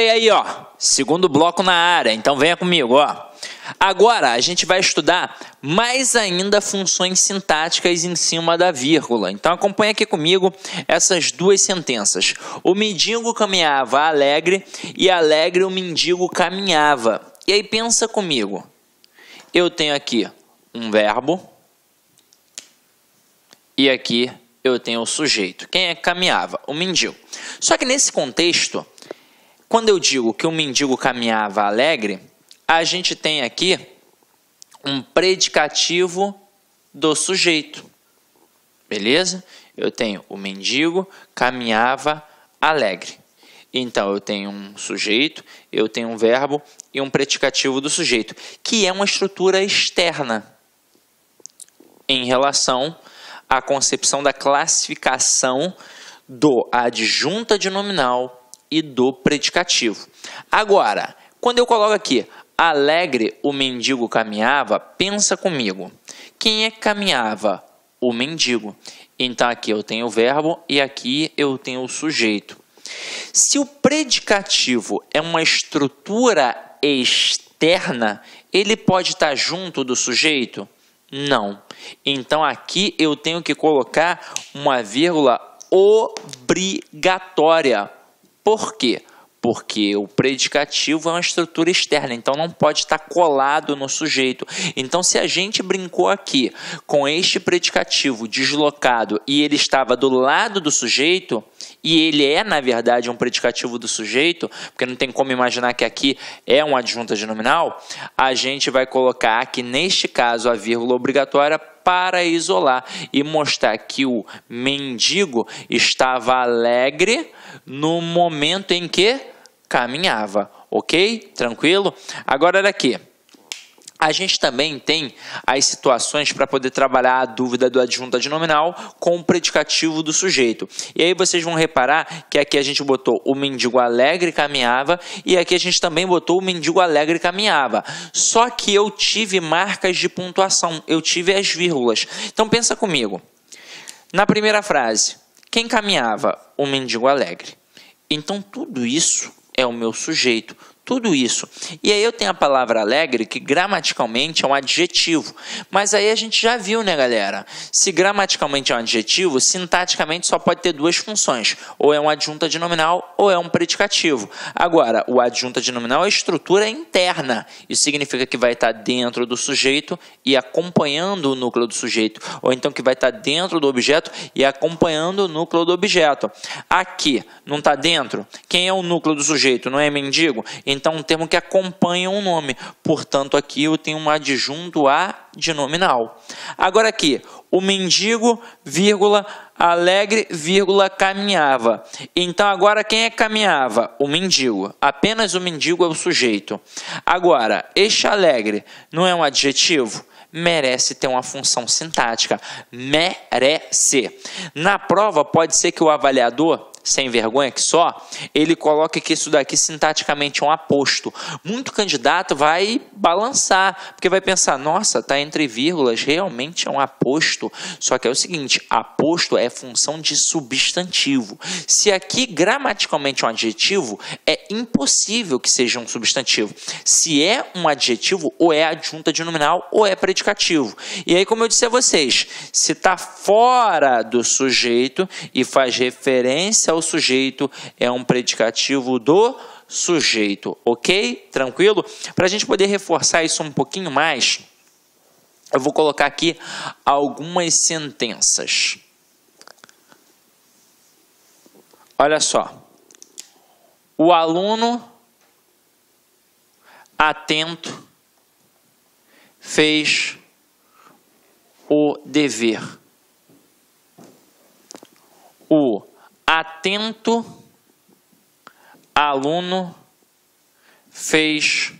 E aí, ó, segundo bloco na área, então venha comigo, ó. Agora a gente vai estudar mais ainda funções sintáticas em cima da vírgula. Então acompanha aqui comigo essas duas sentenças. O mendigo caminhava alegre e alegre o mendigo caminhava. E aí pensa comigo. Eu tenho aqui um verbo e aqui eu tenho o sujeito. Quem é que caminhava? O mendigo. Só que nesse contexto, quando eu digo que o mendigo caminhava alegre, a gente tem aqui um predicativo do sujeito. Beleza? Eu tenho o mendigo caminhava alegre. Então, eu tenho um sujeito, eu tenho um verbo e um predicativo do sujeito, que é uma estrutura externa em relação à concepção da classificação do adjunta de nominal e do predicativo. Agora, quando eu coloco aqui, alegre o mendigo caminhava, pensa comigo. Quem é que caminhava? O mendigo. Então, aqui eu tenho o verbo e aqui eu tenho o sujeito. Se o predicativo é uma estrutura externa, ele pode estar junto do sujeito? Não. Então, aqui eu tenho que colocar uma vírgula obrigatória. Por quê? Porque o predicativo é uma estrutura externa, então não pode estar colado no sujeito. Então, se a gente brincou aqui com este predicativo deslocado e ele estava do lado do sujeito, e ele é, na verdade, um predicativo do sujeito, porque não tem como imaginar que aqui é uma adjunta de nominal, a gente vai colocar aqui, neste caso, a vírgula obrigatória para isolar e mostrar que o mendigo estava alegre no momento em que caminhava, ok? Tranquilo? Agora, olha aqui. A gente também tem as situações para poder trabalhar a dúvida do adjunta de nominal com o predicativo do sujeito. E aí vocês vão reparar que aqui a gente botou o mendigo alegre caminhava e aqui a gente também botou o mendigo alegre caminhava. Só que eu tive marcas de pontuação, eu tive as vírgulas. Então pensa comigo. Na primeira frase, quem caminhava? O mendigo alegre. Então tudo isso é o meu sujeito. Tudo isso. E aí eu tenho a palavra alegre, que gramaticalmente é um adjetivo. Mas aí a gente já viu, né, galera? Se gramaticalmente é um adjetivo, sintaticamente só pode ter duas funções. Ou é um adjunta de nominal, ou é um predicativo. Agora, o adjunta de nominal é estrutura interna. Isso significa que vai estar dentro do sujeito e acompanhando o núcleo do sujeito. Ou então que vai estar dentro do objeto e acompanhando o núcleo do objeto. Aqui, não está dentro? Quem é o núcleo do sujeito? Não é mendigo? Então, um termo que acompanha um nome. Portanto, aqui eu tenho um adjunto a de nominal. Agora aqui, o mendigo, vírgula, alegre, vírgula, caminhava. Então, agora quem é que caminhava? O mendigo. Apenas o mendigo é o sujeito. Agora, este alegre não é um adjetivo? Merece ter uma função sintática. Merece. Na prova, pode ser que o avaliador, sem vergonha que só, ele coloca que isso daqui sintaticamente é um aposto. Muito candidato vai balançar, porque vai pensar, nossa, tá entre vírgulas, realmente é um aposto. Só que é o seguinte, aposto é função de substantivo. Se aqui gramaticalmente é um adjetivo, é impossível que seja um substantivo. Se é um adjetivo, ou é adjunta de nominal, ou é predicativo. E aí, como eu disse a vocês, se está fora do sujeito e faz referência ao sujeito, é um predicativo do sujeito, ok? Tranquilo? Para a gente poder reforçar isso um pouquinho mais, eu vou colocar aqui algumas sentenças. Olha só. O aluno atento fez o dever. O atento aluno fez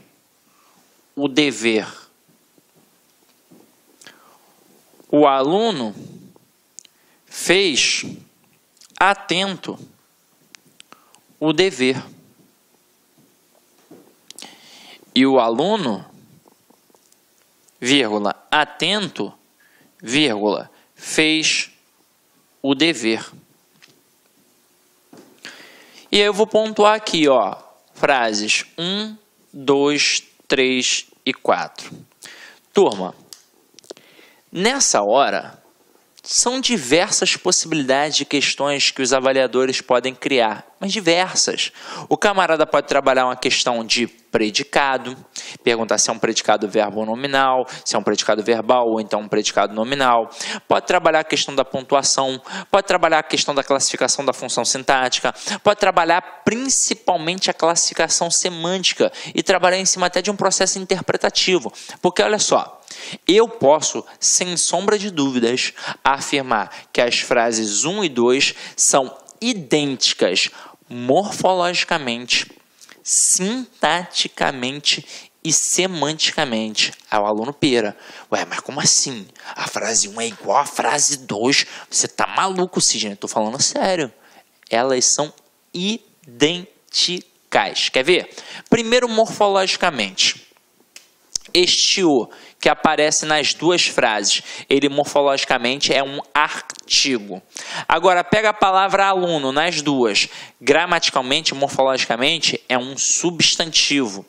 o dever. O aluno fez atento o dever. E o aluno, vírgula, atento, vírgula, fez o dever. E aí eu vou pontuar aqui, ó, frases 1, 2, 3 e 4. Turma, nessa hora, são diversas possibilidades de questões que os avaliadores podem criar, mas diversas. O camarada pode trabalhar uma questão de predicado, perguntar se é um predicado verbo ou nominal, se é um predicado verbal ou então um predicado nominal. Pode trabalhar a questão da pontuação, pode trabalhar a questão da classificação da função sintática, pode trabalhar principalmente a classificação semântica e trabalhar em cima até de um processo interpretativo. Porque olha só, eu posso, sem sombra de dúvidas, afirmar que as frases 1 e 2 são idênticas morfologicamente, sintaticamente e semanticamente. Aí o aluno pira. Ué, mas como assim? A frase 1 é igual à frase 2? Você tá maluco, Sidney? Eu tô falando sério. Elas são idênticas. Quer ver? Primeiro, morfologicamente. Este o que aparece nas duas frases, ele morfologicamente é um artigo. Agora, pega a palavra aluno nas duas, gramaticalmente, morfologicamente, é um substantivo.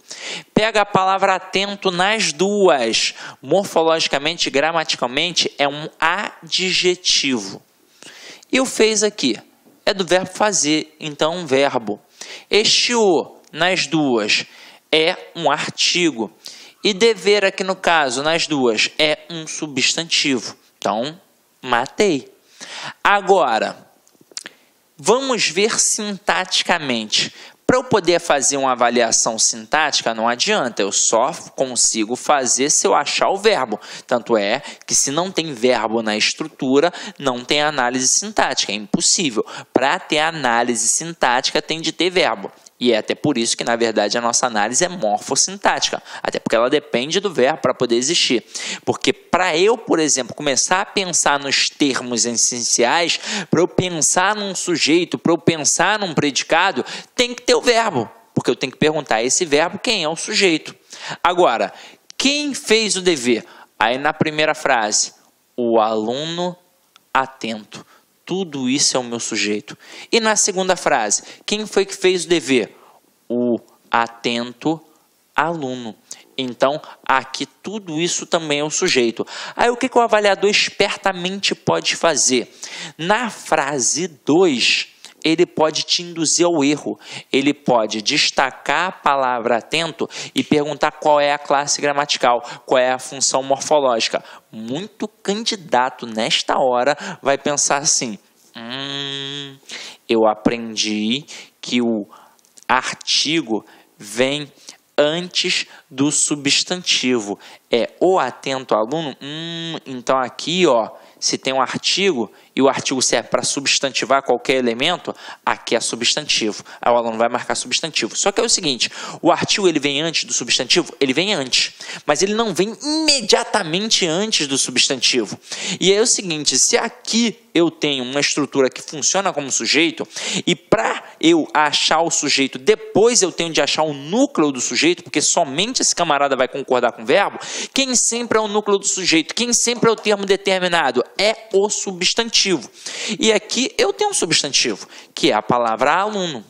Pega a palavra atento nas duas, morfologicamente, gramaticalmente, é um adjetivo. E o fez aqui é do verbo fazer, então um verbo. Este o nas duas é um artigo. E dever aqui no caso, nas duas, é um substantivo. Então, matei. Agora, vamos ver sintaticamente. Para eu poder fazer uma avaliação sintática, não adianta, eu só consigo fazer se eu achar o verbo. Tanto é que se não tem verbo na estrutura, não tem análise sintática, é impossível. Para ter análise sintática, tem de ter verbo. E é até por isso que, na verdade, a nossa análise é morfossintática. Até porque ela depende do verbo para poder existir. Porque para eu, por exemplo, começar a pensar nos termos essenciais, para eu pensar num sujeito, para eu pensar num predicado, tem que ter o verbo. Porque eu tenho que perguntar a esse verbo quem é o sujeito. Agora, quem fez o dever? Aí na primeira frase, o aluno atento. Tudo isso é o meu sujeito. E na segunda frase, quem foi que fez o dever? O atento aluno. Então, aqui tudo isso também é o sujeito. Aí o que o avaliador espertamente pode fazer? Na frase 2, ele pode te induzir ao erro. Ele pode destacar a palavra atento e perguntar qual é a classe gramatical, qual é a função morfológica. Muito candidato nesta hora vai pensar assim: eu aprendi que o artigo vem antes do substantivo. É o atento aluno? Então aqui, ó, se tem um artigo e o artigo serve para substantivar qualquer elemento, aqui é substantivo. Aí o aluno vai marcar substantivo. Só que é o seguinte, o artigo ele vem antes do substantivo? Ele vem antes, mas ele não vem imediatamente antes do substantivo. E aí é o seguinte, se aqui eu tenho uma estrutura que funciona como sujeito, e para eu achar o sujeito, depois eu tenho de achar o núcleo do sujeito, porque somente esse camarada vai concordar com o verbo, quem sempre é o núcleo do sujeito? Quem sempre é o termo determinado? É o substantivo. E aqui eu tenho um substantivo, que é a palavra aluno.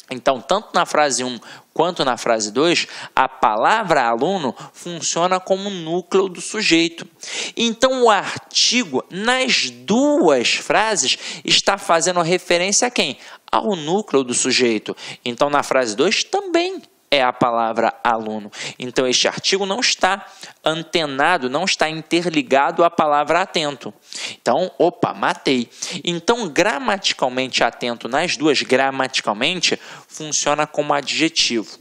Então, tanto na frase 1 quanto na frase 2, a palavra aluno funciona como núcleo do sujeito. Então, o artigo, nas duas frases, está fazendo referência a quem? Ao núcleo do sujeito. Então, na frase 2 também é a palavra aluno. Então, este artigo não está antenado, não está interligado à palavra atento. Então, opa, matei. Então, gramaticalmente atento nas duas, gramaticalmente, funciona como adjetivo.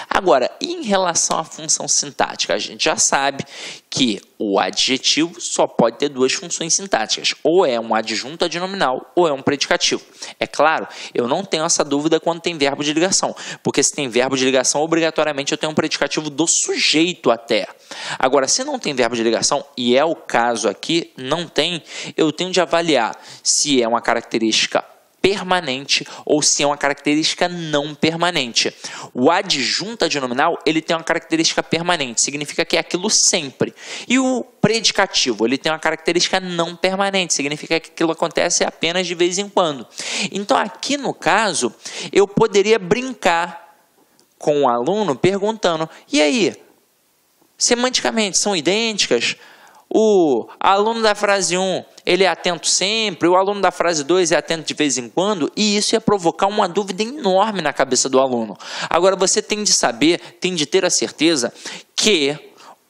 Agora, em relação à função sintática, a gente já sabe que o adjetivo só pode ter duas funções sintáticas, ou é um adjunto adnominal ou é um predicativo. É claro, eu não tenho essa dúvida quando tem verbo de ligação, porque se tem verbo de ligação, obrigatoriamente eu tenho um predicativo do sujeito até. Agora, se não tem verbo de ligação, e é o caso aqui, não tem, eu tenho de avaliar se é uma característica permanente ou se é uma característica não permanente. O adjunto adnominal, ele tem uma característica permanente, significa que é aquilo sempre. E o predicativo, ele tem uma característica não permanente, significa que aquilo acontece apenas de vez em quando. Então, aqui no caso, eu poderia brincar com o aluno perguntando: e aí, semanticamente são idênticas? O aluno da frase 1, ele é atento sempre, o aluno da frase 2 é atento de vez em quando, e isso ia provocar uma dúvida enorme na cabeça do aluno. Agora, você tem de saber, tem de ter a certeza que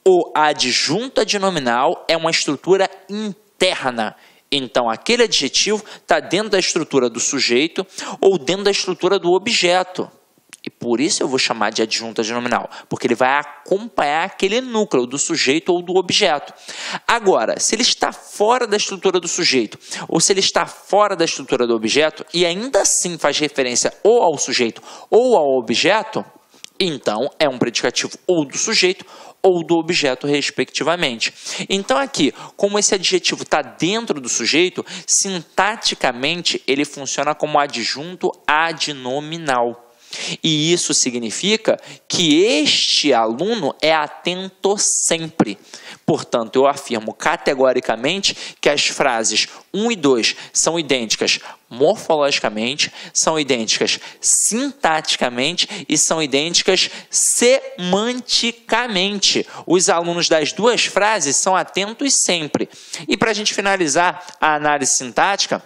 o adjunto adnominal é uma estrutura interna. Então, aquele adjetivo está dentro da estrutura do sujeito ou dentro da estrutura do objeto. E por isso eu vou chamar de adjunto adnominal, porque ele vai acompanhar aquele núcleo do sujeito ou do objeto. Agora, se ele está fora da estrutura do sujeito, ou se ele está fora da estrutura do objeto, e ainda assim faz referência ou ao sujeito ou ao objeto, então é um predicativo ou do sujeito ou do objeto, respectivamente. Então aqui, como esse adjetivo está dentro do sujeito, sintaticamente ele funciona como adjunto adnominal. E isso significa que este aluno é atento sempre. Portanto, eu afirmo categoricamente que as frases 1 e 2 são idênticas morfologicamente, são idênticas sintaticamente e são idênticas semanticamente. Os alunos das duas frases são atentos sempre. E para a gente finalizar a análise sintática,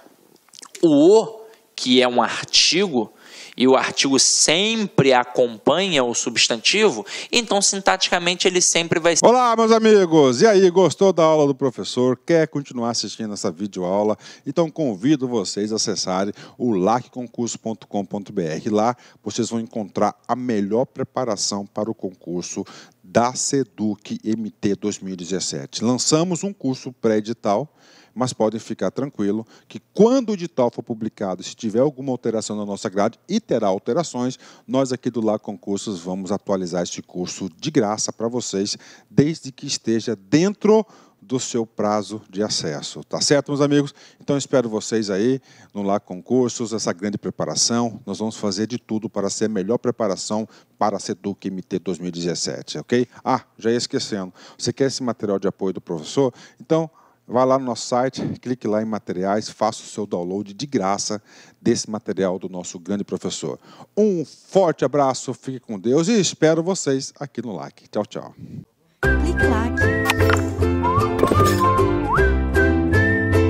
o, que é um artigo, e o artigo sempre acompanha o substantivo, então sintaticamente ele sempre vai ser... Olá, meus amigos! E aí, gostou da aula do professor? Quer continuar assistindo essa videoaula? Então convido vocês a acessarem o lacconcurso.com.br. Lá vocês vão encontrar a melhor preparação para o concurso da SEDUC MT 2017. Lançamos um curso pré-edital, mas podem ficar tranquilo que quando o edital for publicado, se tiver alguma alteração na nossa grade, e terá alterações, nós aqui do LAC Concursos vamos atualizar este curso de graça para vocês, desde que esteja dentro do seu prazo de acesso. Tá certo, meus amigos? Então, espero vocês aí no LAC Concursos, essa grande preparação. Nós vamos fazer de tudo para ser a melhor preparação para a SEDUC MT 2017, ok? Ah, já ia esquecendo. Você quer esse material de apoio do professor? Então, vá lá no nosso site, clique lá em materiais, faça o seu download de graça desse material do nosso grande professor. Um forte abraço, fique com Deus e espero vocês aqui no LAC. Tchau, tchau. Clique LAC.